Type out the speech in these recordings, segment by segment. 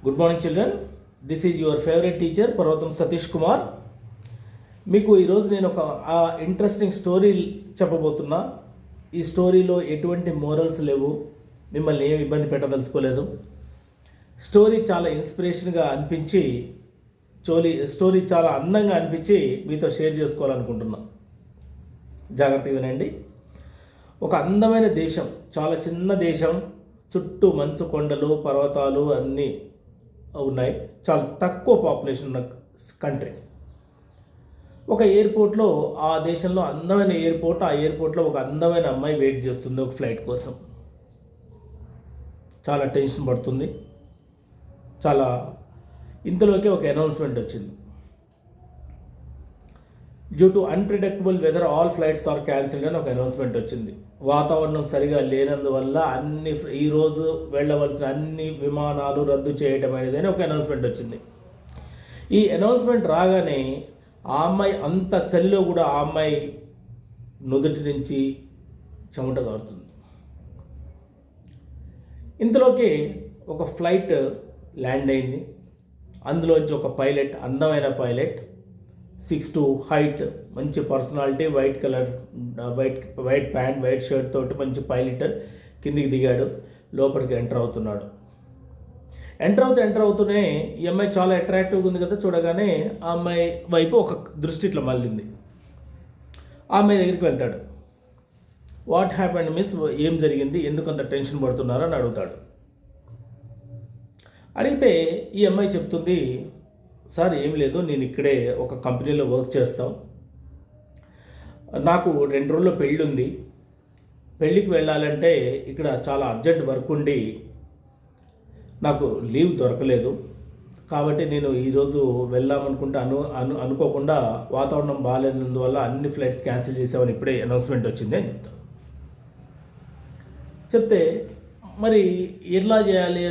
Good morning children. This is your favourite teacher పర్వతం సతీష్ కుమార్. మీకు ఈరోజు నేను ఒక ఇంట్రెస్టింగ్ స్టోరీ చెప్పబోతున్నా. ఈ స్టోరీలో ఎటువంటి మోరల్స్ లేవు, మిమ్మల్ని ఏమి ఇబ్బంది పెట్టదలుచుకోలేదు. స్టోరీ చాలా ఇన్స్పిరేషన్గా అనిపించి స్టోరీ చాలా అందంగా అనిపించి మీతో షేర్ చేసుకోవాలనుకుంటున్నా. జాగ్రత్తగా వినండి. ఒక అందమైన దేశం, చాలా చిన్న దేశం, చుట్టూ మంచు కొండలు పర్వతాలు అన్నీ ఉన్నాయి. చాలా తక్కువ పాపులేషన్ ఉన్న కంట్రీ. ఒక ఎయిర్పోర్ట్లో, ఆ దేశంలో అందమైన ఎయిర్పోర్ట్, ఆ ఎయిర్పోర్ట్లో ఒక అందమైన అమ్మాయి వెయిట్ చేస్తుంది ఒక ఫ్లైట్ కోసం. చాలా టెన్షన్ పడుతుంది. ఇంతలోకి ఒక అనౌన్స్మెంట్ వచ్చింది. Due to unpredictable weather all flights are cancelled అని ఒక అనౌన్స్మెంట్ వచ్చింది. వాతావరణం సరిగా లేనందువల్ల ఈరోజు వెళ్ళవలసిన అన్ని విమానాలు రద్దు చేయడం అనేది అని ఒక అనౌన్స్మెంట్ వచ్చింది. ఈ అనౌన్స్మెంట్ రాగానే ఆ అమ్మాయి, అంత చలిలో కూడా ఆ అమ్మాయి నుదుటి నుంచి చెమట కారుతుంది. ఇంతలోకి ఒక ఫ్లైట్ ల్యాండ్ అయింది. అందులోంచి ఒక పైలట్, అందమైన పైలట్, 6'2" హైట్, మంచి personality, white colour white pant, white shirt తోటి మంచి పైలట్ కిందికి దిగాడు. లోపలికి ఎంటర్ అవుతున్నాడు. ఎంటర్ అవుతూనే ఈ అమ్మాయి చాలా అట్రాక్టివ్గా ఉంది కదా. చూడగానే ఆ అమ్మాయి వైపు ఒక దృష్టి ఇట్లా మళ్ళింది. ఆ అమ్మాయి దగ్గరికి వెళ్తాడు. వాట్ హ్యాపెండ్ మిస్, ఏం జరిగింది, ఎందుకు అంత టెన్షన్ పడుతున్నారో అని అడుగుతాడు. అడిగితే ఈ అమ్మాయి చెప్తుంది, సార్ ఏం లేదు, నేను ఇక్కడే ఒక కంపెనీలో వర్క్ చేస్తాం. నాకు 2 రోజుల్లో పెళ్ళి ఉంది. పెళ్ళికి వెళ్ళాలంటే ఇక్కడ చాలా అర్జెంట్ వర్క్ ఉండి నాకు లీవ్ దొరకలేదు. కాబట్టి నేను ఈరోజు వెళ్దామనుకుంటే అనుకోకుండా వాతావరణం బాగాలేనందువల్ల అన్ని ఫ్లైట్స్ క్యాన్సిల్ చేసామని ఇప్పుడే అనౌన్స్మెంట్ వచ్చింది అని చెప్తే, మరి ఎట్లా చేయాలి,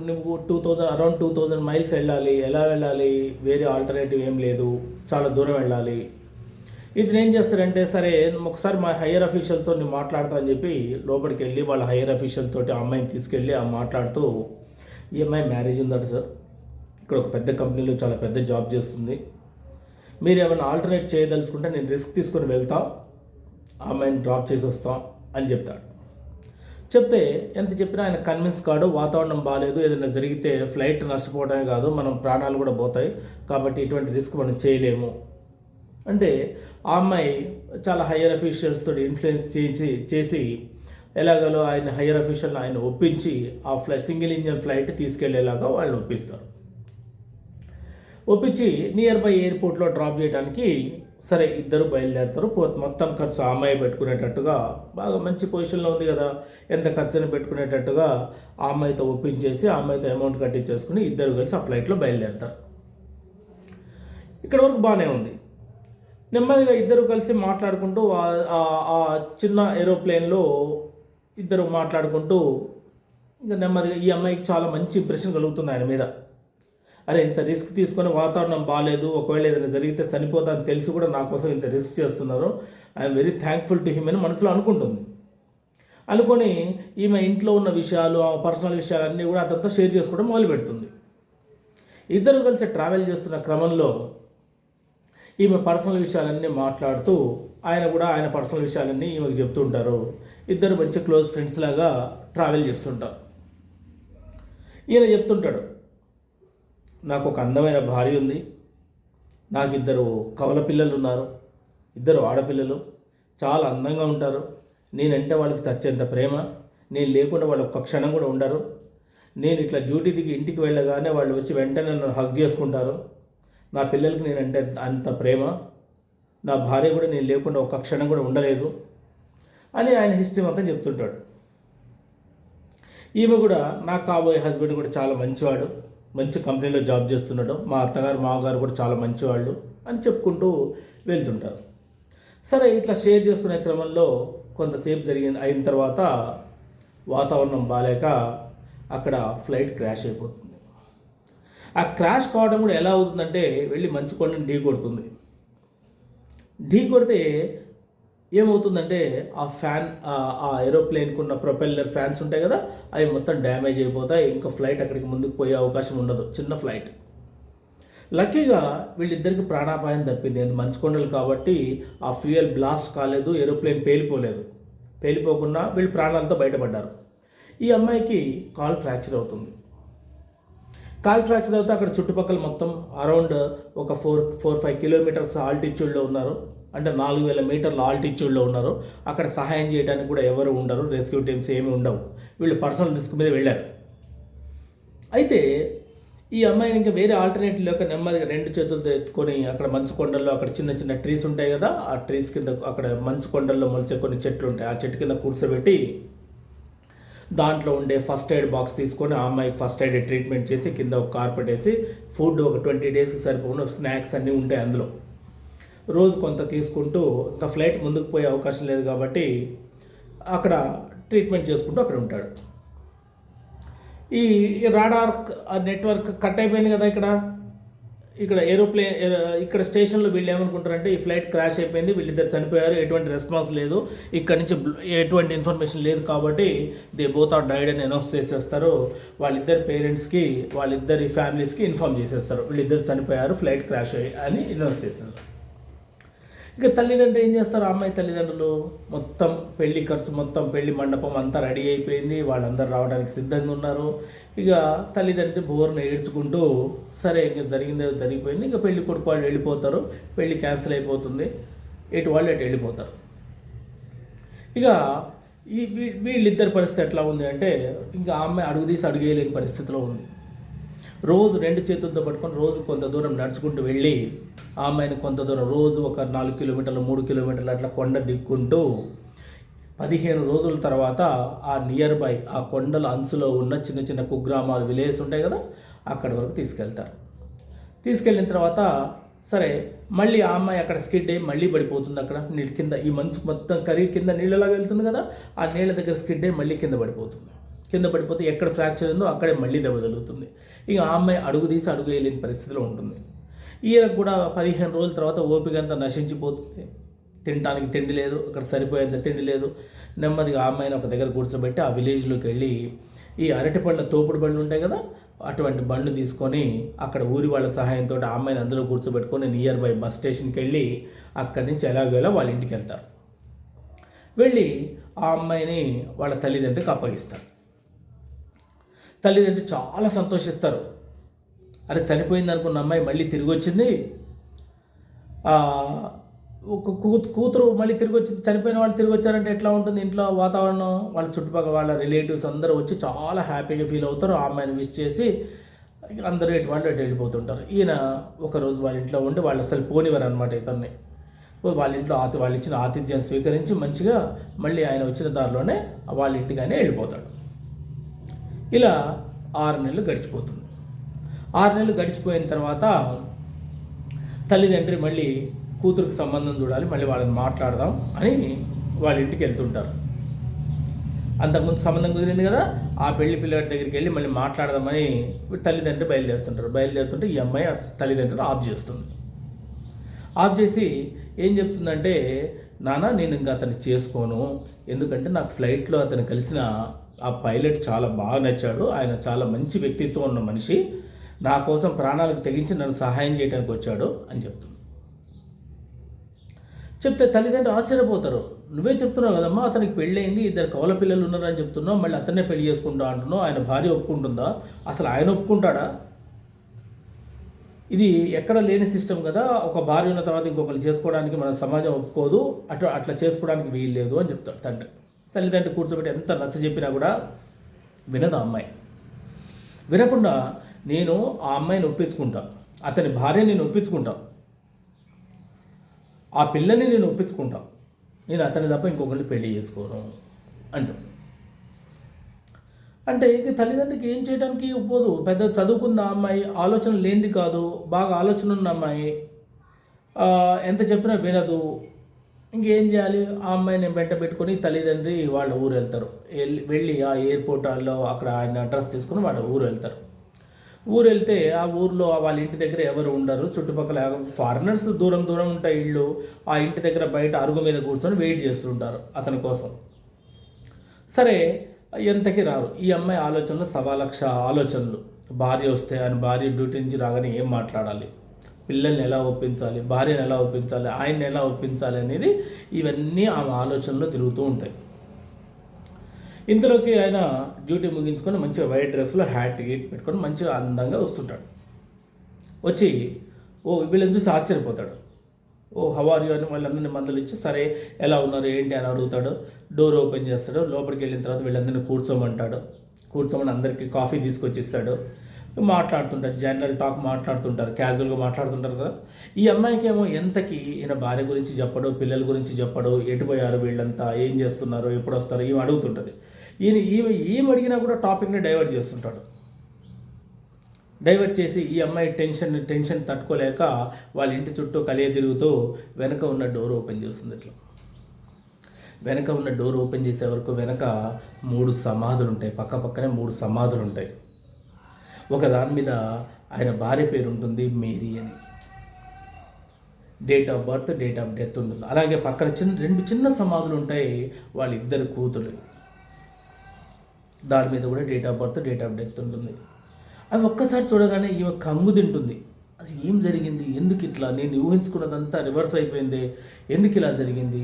నువ్వు అరౌండ్ 2000 మైల్స్ వెళ్ళాలి, ఎలా వెళ్ళాలి, వేరే ఆల్టర్నేటివ్ ఏం లేదు, చాలా దూరం వెళ్ళాలి. ఇది ఏం చేస్తారంటే, సరే ఒకసారి మా హయ్యర్ అఫీషియల్తో నేను మాట్లాడతా అని చెప్పి లోపలికి వెళ్ళి వాళ్ళ హయ్యర్ అఫీషియల్ తోటి ఆ అమ్మాయిని తీసుకెళ్ళి మాట్లాడుతూ, ఈ అమ్మాయి మ్యారేజ్ ఉందట సార్, ఇక్కడ ఒక పెద్ద కంపెనీలో చాలా పెద్ద జాబ్ చేస్తుంది, మీరు ఏమైనా ఆల్టర్నేట్ చేయదలుచుకుంటే నేను రిస్క్ తీసుకొని వెళ్తా, ఆ అమ్మాయిని డ్రాప్ చేసి వస్తాం అని చెప్తాడు. చెప్తే ఎంత చెప్పినా ఆయన కన్విన్స్ కాడు. వాతావరణం బాగాలేదు, ఏదైనా జరిగితే ఫ్లైట్ నష్టపోవడమే కాదు, మనం ప్రాణాలు కూడా పోతాయి, కాబట్టి ఇటువంటి రిస్క్ మనం చేయలేము అంటే, ఆ అమ్మాయి చాలా హయ్యర్ అఫీషియల్స్ తోటి ఇన్ఫ్లుయెన్స్ చేసి ఎలాగలో ఆయన హయ్యర్ అఫీషియల్ని ఆయన ఒప్పించి ఆ సింగిల్ ఇంజన్ ఫ్లైట్ తీసుకెళ్లేలాగా వాళ్ళని ఒప్పించి నియర్ బై ఎయిర్పోర్ట్లో డ్రాప్ చేయడానికి సరే ఇద్దరు బయలుదేరుతారు. మొత్తం ఖర్చు ఆ అమ్మాయి పెట్టుకునేటట్టుగా, బాగా మంచి పొజిషన్లో ఉంది కదా, ఎంత ఖర్చుని పెట్టుకునేటట్టుగా ఆ అమ్మాయితో ఒప్పించేసి ఆ అమ్మాయితో అమౌంట్ కట్టించేసుకుని ఇద్దరు కలిసి ఆ ఫ్లైట్లో బయలుదేరుతారు. ఇక్కడ వరకు బాగానే ఉంది. నెమ్మదిగా ఇద్దరు కలిసి మాట్లాడుకుంటూ ఆ చిన్న ఏరోప్లేన్లో ఇద్దరు మాట్లాడుకుంటూ ఇంకా నెమ్మదిగా ఈ అమ్మాయికి చాలా మంచి ఇంప్రెషన్ కలుగుతుంది ఆయన మీద. అరే, ఇంత రిస్క్ తీసుకొని వాతావరణం బాగాలేదు, ఒకవేళ ఏదైనా జరిగితే చనిపోతానని తెలిసి కూడా నా కోసం ఇంత రిస్క్ చేస్తున్నారు, I'm very thankful to him అని మనసులో అనుకొని ఈమె ఇంట్లో ఉన్న విషయాలు, ఆ పర్సనల్ విషయాలన్నీ కూడా అతనితో షేర్ చేసుకోవడం మొదలు పెడుతుంది. ఇద్దరు కలిసి ట్రావెల్ చేస్తున్న క్రమంలో ఈమె పర్సనల్ విషయాలన్నీ మాట్లాడుతూ ఆయన కూడా ఆయన పర్సనల్ విషయాలన్నీ ఈమెకు చెప్తుంటారు. ఇద్దరు మంచి క్లోజ్ ఫ్రెండ్స్ లాగా ట్రావెల్ చేస్తుంటారు. ఈయన చెప్తుంటాడు, నాకు ఒక అందమైన భార్య ఉంది, నాకు 2 కవల పిల్లలు ఉన్నారు, 2 ఆడపిల్లలు, చాలా అందంగా ఉంటారు, నేనంటే వాళ్ళకి చచ్చేంత ప్రేమ, నేను లేకుండా వాళ్ళు ఒక్క క్షణం కూడా ఉండరు, నేను ఇట్లా డ్యూటీ దిగి ఇంటికి వెళ్ళగానే వాళ్ళు వచ్చి వెంటనే నన్ను హగ్ చేసుకుంటారు, నా పిల్లలకి నేనంటే అంత ప్రేమ, నా భార్య కూడా నేను లేకుండా ఒక్క క్షణం కూడా ఉండలేదు అని ఆయన హిస్టరీ మొత్తం చెప్తుంటాడు. ఈమె కూడా, నాకు కాబోయే హస్బెండ్ కూడా చాలా మంచివాడు, మంచి కంపెనీలో జాబ్ చేస్తున్నాడు, మా అత్తగారు మామగారు కూడా చాలా మంచివాళ్ళు అని చెప్పుకుంటూ వెళ్తుంటారు. సరే ఇట్లా షేర్ చేసుకునే క్రమంలో కొంతసేపు అయిన తర్వాత వాతావరణం బాగాలేక అక్కడ ఫ్లైట్ క్రాష్ అయిపోతుంది. ఆ క్రాష్ కావడం కూడా ఎలా అవుతుందంటే, వెళ్ళి మంచు కొండని ఢీ కొడుతుంది. ఏమవుతుందంటే ఆ ఏరోప్లేన్కి ఉన్న ప్రొపెల్లర్ ఫ్యాన్స్ ఉంటాయి కదా, అవి మొత్తం డ్యామేజ్ అయిపోతాయి. ఇంకా ఫ్లైట్ అక్కడికి ముందుకు పోయే అవకాశం ఉండదు. చిన్న ఫ్లైట్. లక్కీగా వీళ్ళిద్దరికి ప్రాణాపాయం తప్పింది. మంచు కొండలు కాబట్టి ఆ ఫ్యూయల్ బ్లాస్ట్ కాలేదు, ఏరోప్లేన్ పేలిపోలేదు. పేలిపోకుండా వీళ్ళు ప్రాణాలతో బయటపడ్డారు. ఈ అమ్మాయికి కాల్ ఫ్రాక్చర్ అవుతుంది. కాల్ ఫ్రాక్చర్ అవుతే అక్కడ చుట్టుపక్కల మొత్తం అరౌండ్ ఒక 4-5 కిలోమీటర్స్ ఆల్టిట్యూడ్లో ఉన్నారు. అంటే 4000 మీటర్ల ఆల్టిట్యూడ్లో ఉన్నారు. అక్కడ సహాయం చేయడానికి కూడా ఎవరు ఉండరు, రెస్క్యూ టీమ్స్ ఏమీ ఉండవు. వీళ్ళు పర్సనల్ రిస్క్ మీద వెళ్ళారు. అయితే ఈ అమ్మాయిని ఇంకా వేరే ఆల్టర్నేటివ్ లేక నెమ్మదిగా 2 చేతులతో ఎత్తుకొని అక్కడ మంచు కొండల్లో అక్కడ చిన్న చిన్న ట్రీస్ ఉంటాయి కదా, ఆ ట్రీస్ కింద అక్కడ మంచు కొండల్లో మొలిచే కొన్ని చెట్లు ఉంటాయి, ఆ చెట్టు కింద కూర్చోబెట్టి దాంట్లో ఉండే ఫస్ట్ ఎయిడ్ బాక్స్ తీసుకొని ఆ అమ్మాయికి ఫస్ట్ ఎయిడ్ ట్రీట్మెంట్ చేసి కింద ఒక కార్పెట్ వేసి ఫుడ్ ఒక 20 డేస్కి సరిపోయిన స్నాక్స్ అన్నీ ఉంటాయి అందులో. రోజు కొంత తీసుకుంటూ ఇంకా ఫ్లైట్ ముందుకు పోయే అవకాశం లేదు కాబట్టి అక్కడ ట్రీట్మెంట్ చేసుకుంటూ అక్కడ ఉంటాడు. ఈ రాడార్ నెట్వర్క్ కట్ అయిపోయింది కదా ఇక్కడ ఇక్కడ స్టేషన్లో వీళ్ళు ఏమనుకుంటారంటే ఈ ఫ్లైట్ క్రాష్ అయిపోయింది, వీళ్ళిద్దరు చనిపోయారు, ఎటువంటి రెస్పాన్స్ లేదు, ఇక్కడ నుంచి ఎటువంటి ఇన్ఫర్మేషన్ లేదు కాబట్టి దే బోత్ ఆర్ డైడ్ అని అనౌన్స్ చేసేస్తారు. వాళ్ళిద్దరి పేరెంట్స్కి వాళ్ళిద్దరి ఫ్యామిలీస్కి ఇన్ఫార్మ్ చేసేస్తారు, వీళ్ళిద్దరు చనిపోయారు, ఫ్లైట్ క్రాష్ అయ్యి అని అనౌన్స్ చేస్తారు. ఇక తల్లిదండ్రులు ఏం చేస్తారు, ఆ అమ్మాయి తల్లిదండ్రులు మొత్తం పెళ్లి ఖర్చు మొత్తం పెళ్లి మండపం అంతా రెడీ అయిపోయింది, వాళ్ళందరూ రావడానికి సిద్ధంగా ఉన్నారు. ఇక తల్లిదండ్రులు బోర్ను ఏడ్చుకుంటూ సరే ఇంకా జరిగిందో జరిగిపోయింది, ఇంకా పెళ్లి కొడుకు వాళ్ళు వెళ్ళిపోతారు, పెళ్లి క్యాన్సిల్ అయిపోతుంది, ఎటు వాళ్ళు ఎటు వెళ్ళిపోతారు. ఇక వీళ్ళిద్దరి పరిస్థితి ఎట్లా ఉంది అంటే ఇంకా ఆ అమ్మాయి అడుగుదీసి అడుగేయలేని పరిస్థితిలో ఉంది. రోజు 2 చేతులతో పట్టుకొని రోజు కొంత దూరం నడుచుకుంటూ వెళ్ళి ఆ అమ్మాయిని కొంత దూరం రోజు ఒక 4 కిలోమీటర్లు 3 కిలోమీటర్లు అట్లా కొండ దిక్కుంటూ 15 రోజుల తర్వాత ఆ నియర్ బై ఆ కొండల అంచులో ఉన్న చిన్న చిన్న కుగ్రామాలు విలేజ్ ఉంటాయి కదా, అక్కడి వరకు తీసుకెళ్తారు. తీసుకెళ్ళిన తర్వాత సరే మళ్ళీ ఆ అమ్మాయి అక్కడ స్కిడ్ అయ్యి మళ్ళీ పడిపోతుంది. అక్కడ నీళ్ళ కింద ఈ మంచు మొత్తం కరిగి కింద నీళ్ళలాగా వెళ్తుంది కదా, ఆ నీళ్ళ దగ్గర స్కిడ్ అయ్యి మళ్ళీ కింద పడిపోతుంది. కింద పడిపోతే ఎక్కడ ఫ్రాక్చర్ ఉందో అక్కడే మళ్ళీ దెబ్బ తగులుతుంది. ఇక ఆ అమ్మాయి అడుగు తీసి అడుగు వేయలేని పరిస్థితిలో ఉంటుంది. ఈయనకు కూడా 15 రోజుల తర్వాత ఓపిక అంతా నశించిపోతుంది. తినడానికి తిండి లేదు, అక్కడ సరిపోయేంత తిండి లేదు. నెమ్మదిగా ఆ అమ్మాయిని ఒక దగ్గర కూర్చోబెట్టి ఆ విలేజ్లోకి వెళ్ళి ఈ అరటిపళ్ళ తోపుడు బండ్లు ఉంటాయి కదా, అటువంటి బండ్లు తీసుకొని అక్కడ ఊరి వాళ్ళ సహాయంతో ఆ అమ్మాయిని అందులో కూర్చోబెట్టుకొని నియర్ బై బస్ స్టేషన్కి వెళ్ళి అక్కడి నుంచి ఎలాగోలా వాళ్ళ ఇంటికి వెళ్తారు. వెళ్ళి ఆ అమ్మాయిని వాళ్ళ తల్లిదండ్రులకు అప్పగిస్తారు. తల్లిదండ్రులు చాలా సంతోషిస్తారు. అరే చనిపోయింది అనుకున్న అమ్మాయి మళ్ళీ తిరిగి వచ్చింది, ఒక కూతురు మళ్ళీ తిరిగి వచ్చింది, చనిపోయిన వాళ్ళు తిరిగి వచ్చారంటే ఎట్లా ఉంటుంది ఇంట్లో వాతావరణం, వాళ్ళ చుట్టుపక్కల వాళ్ళ రిలేటివ్స్ అందరూ వచ్చి చాలా హ్యాపీగా ఫీల్ అవుతారు. ఆ అమ్మాయిని విష్ చేసి అందరూ ఎటు వాళ్ళు ఎటు వెళ్ళిపోతుంటారు. ఈయన ఒకరోజు వాళ్ళ ఇంట్లో ఉండి వాళ్ళు అసలు పోనివారు అనమాట ఇతన్ని. వాళ్ళ ఇంట్లో వాళ్ళు ఇచ్చిన ఆతిథ్యం స్వీకరించి మంచిగా మళ్ళీ ఆయన వచ్చిన దారిలోనే వాళ్ళ ఇంటికి ఆయన వెళ్ళిపోతాడు. ఇలా 6 నెలలు గడిచిపోతుంది. 6 నెలలు గడిచిపోయిన తర్వాత తల్లిదండ్రి మళ్ళీ కూతురికి సంబంధం చూడాలి, మళ్ళీ వాళ్ళని మాట్లాడదాం అని వాళ్ళ ఇంటికి వెళ్తుంటారు. అంతకుముందు సంబంధం కుదిరింది కదా, ఆ పెళ్లి పిల్లడి దగ్గరికి వెళ్ళి మళ్ళీ మాట్లాడదామని తల్లిదండ్రులు బయలుదేరుతుంటే ఈ అమ్మాయి తల్లిదండ్రులు ఆఫ్ చేస్తుంది. ఆఫ్ చేసి ఏం చెప్తుందంటే, నాన్న నేను ఇంకా అతన్ని చేసుకోను, ఎందుకంటే నాకు ఫ్లైట్లో అతను కలిసిన ఆ పైలట్ చాలా బాగా నచ్చాడు, ఆయన చాలా మంచి వ్యక్తిత్వం ఉన్న మనిషి, నా కోసం ప్రాణాలకు తెగించి నన్ను సహాయం చేయడానికి వచ్చాడు అని చెప్తుంది. చెప్తే తల్లిదండ్రులు ఆశ్చర్యపోతారు. నువ్వే చెప్తున్నావు కదమ్మా అతనికి పెళ్ళయింది, 2 కవల పిల్లలు ఉన్నారని చెప్తున్నావు, మళ్ళీ అతన్నే పెళ్లి చేసుకుంటా అంటున్నావు, ఆయన భార్య ఒప్పుకుంటుందా, అసలు ఆయన ఒప్పుకుంటాడా? ఇది ఎక్కడ లేని సిస్టమ్ కదా, ఒక భార్య ఉన్న తర్వాత ఇంకొకరు చేసుకోవడానికి మన సమాజం ఒప్పుకోదు, అట్లా చేసుకోవడానికి వీలు లేదు అని చెప్తాడు తండ్రి. తల్లిదండ్రులు కూర్చోబెట్టి ఎంత నచ్చ చెప్పినా కూడా వినదు ఆ అమ్మాయి. వినకుండా నేను ఆ అమ్మాయిని ఒప్పించుకుంటా, అతని భార్యని నేను ఒప్పించుకుంటా, ఆ పిల్లని నేను ఒప్పించుకుంటా, నేను అతని తప్ప ఇంకొకరిని పెళ్లి చేసుకోను అంటూ. అంటే ఇక తల్లిదండ్రులకి ఏం చేయడానికి ఒప్పుకోదు. పెద్ద చదువుకున్న అమ్మాయి, ఆలోచన లేనిది కాదు, బాగా ఆలోచన ఉన్న అమ్మాయి, ఎంత చెప్పినా వినదు. ఇంకేం చేయాలి, ఆ అమ్మాయిని వెంట పెట్టుకొని తల్లిదండ్రి వాళ్ళ ఊరు వెళ్తారు. వెళ్ళి ఆ ఎయిర్పోర్ట్లో అక్కడ ఆయన అడ్రస్ తీసుకుని వాళ్ళ ఊరు వెళ్తారు. ఊరు వెళ్తే ఆ ఊర్లో వాళ్ళ ఇంటి దగ్గర ఎవరు ఉండరు, చుట్టుపక్కల ఫారినర్స్ దూరం దూరం ఉంటాయి ఇళ్ళు. ఆ ఇంటి దగ్గర బయట అరుగు మీద కూర్చొని వెయిట్ చేస్తుంటారు అతని కోసం. సరే, ఎంతకి రారు. ఈ అమ్మాయి ఆలోచనలు 1,00,000 ఆలోచనలు. భార్య వస్తే ఆయన భార్య డ్యూటీ నుంచి రాగానే ఏం మాట్లాడాలి, పిల్లల్ని ఎలా ఒప్పించాలి, భార్యను ఎలా ఒప్పించాలి, ఆయన్ని ఎలా ఒప్పించాలి అనేది ఇవన్నీ ఆమె ఆలోచనలో తిరుగుతూ ఉంటాయి. ఇంతలోకి ఆయన డ్యూటీ ముగించుకొని మంచిగా వైట్ డ్రెస్లో హ్యాట్ గీట్ పెట్టుకొని మంచిగా అందంగా వస్తుంటాడు. వచ్చి వీళ్ళని చూసి ఆశ్చర్యపోతాడు. హౌ ఆర్ యూ అని వాళ్ళందరినీ మందులు ఇచ్చి, సరే ఎలా ఉన్నారు ఏంటి అని అడుగుతాడు. డోర్ ఓపెన్ చేస్తాడు. లోపలికి వెళ్ళిన తర్వాత వీళ్ళందరినీ కూర్చోమంటాడు. కూర్చోమని అందరికీ కాఫీ తీసుకొచ్చి ఇస్తాడు. మాట్లాడుతుంటారు, జనరల్ టాక్ మాట్లాడుతుంటారు, క్యాజువల్గా మాట్లాడుతుంటారు కదా. ఈ అమ్మాయికి ఏమో ఎంతకి ఈయన భార్య గురించి చెప్పడు, పిల్లల గురించి చెప్పడు, ఎటుపోయారు వీళ్ళంతా, ఏం చేస్తున్నారు, ఎప్పుడు వస్తారు, ఈమె అడుగుతుంటుంది. ఈమె అడిగినా కూడా టాపిక్ని డైవర్ట్ చేస్తుంటాడు. డైవర్ట్ చేసి ఈ అమ్మాయి టెన్షన్ తట్టుకోలేక వాళ్ళ ఇంటి చుట్టూ కలియ తిరుగుతూ వెనక ఉన్న డోర్ ఓపెన్ చేస్తుంది. ఇట్లా వెనక ఉన్న డోర్ ఓపెన్ చేసే వరకు వెనక 3 సమాధులు ఉంటాయి. పక్కనే 3 సమాధులు ఉంటాయి. ఒక దాని మీద ఆయన భార్య పేరు ఉంటుంది, మేరీ అని. Date of birth, date of death ఉంటుంది. అలాగే పక్కన 2 చిన్న సమాధులు ఉంటాయి, వాళ్ళిద్దరు కూతురు. దాని మీద కూడా date of birth, date of death ఉంటుంది. అవి ఒక్కసారి చూడగానే ఈమె కంగు తింటుంది. అది ఏం జరిగింది, ఎందుకు ఇట్లా, నేను ఊహించుకున్నదంతా రివర్స్ అయిపోయింది, ఎందుకు ఇలా జరిగింది,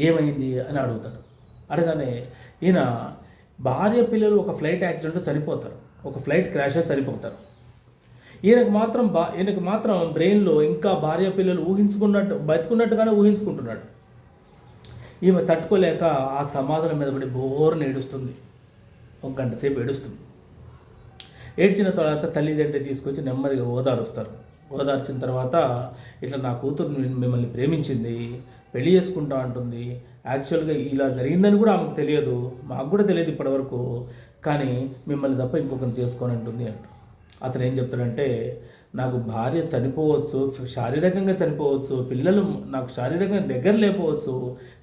ఏమైంది అని అడుగుతాడు. అడగానే ఈయన భార్య పిల్లలు ఒక ఫ్లైట్ యాక్సిడెంట్లో చనిపోతారు, ఒక ఫ్లైట్ క్రాష్ అయి చనిపోతారు. ఈయనకు మాత్రం బ్రెయిన్లో ఇంకా భార్య పిల్లలు బతుకున్నట్టుగానే ఊహించుకుంటున్నాడు. ఈమె తట్టుకోలేక ఆ సమాధుల మీద పడి బోర్ని ఏడుస్తుంది. 1 గంట సేపు ఏడుస్తుంది. ఏడ్చిన తర్వాత తల్లిదండ్రి తీసుకొచ్చి నెమ్మదిగా ఓదారుస్తారు. ఓదార్చిన తర్వాత, ఇట్లా నా కూతురు మిమ్మల్ని ప్రేమించింది, పెళ్లి చేసుకుంటా అంటుంది, యాక్చువల్గా ఇలా జరిగిందని కూడా ఆమెకు తెలియదు, మాకు కూడా తెలియదు ఇప్పటివరకు, కానీ మిమ్మల్ని తప్ప ఇంకొకరిని చేసుకొని అంటుంది అంట. అతను ఏం చెప్తాడంటే, నాకు భార్య చనిపోవచ్చు, శారీరకంగా చనిపోవచ్చు, పిల్లలు నాకు శారీరకంగా దగ్గర లేకపోవచ్చు,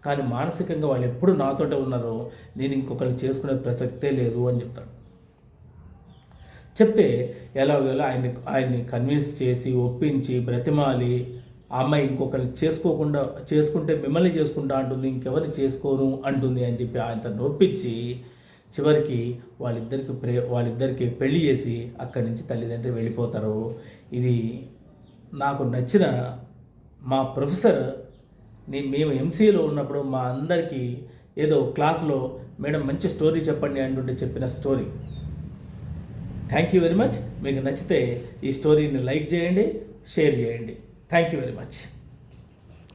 కానీ మానసికంగా వాళ్ళు ఎప్పుడు నాతోటే ఉన్నారు, నేను ఇంకొకరిని చేసుకునే ప్రసక్తే లేదు అని చెప్తాడు. చెప్తే ఎలాగోలా ఆయన్ని కన్విన్స్ చేసి, ఒప్పించి, బ్రతిమాలి, ఆ అమ్మాయి ఇంకొకరిని చేసుకుంటే మిమ్మల్ని చేసుకుంటా అంటుంది, ఇంకెవరిని చేసుకోను అంటుంది అని చెప్పి ఆయనతో ఒప్పించి చివరికి వాళ్ళిద్దరికి పెళ్లి చేసి అక్కడి నుంచి తల్లిదండ్రులు వెళ్ళిపోతారు. ఇది నాకు నచ్చిన మా ప్రొఫెసర్ మేము ఎంసీఏలో ఉన్నప్పుడు మా అందరికీ ఏదో క్లాస్లో మేడం మంచి స్టోరీ చెప్పండి అంటుంటే చెప్పిన story. Thank you very much. మీకు నచ్చితే ఈ స్టోరీని లైక్ చేయండి, షేర్ చేయండి. Thank you very much.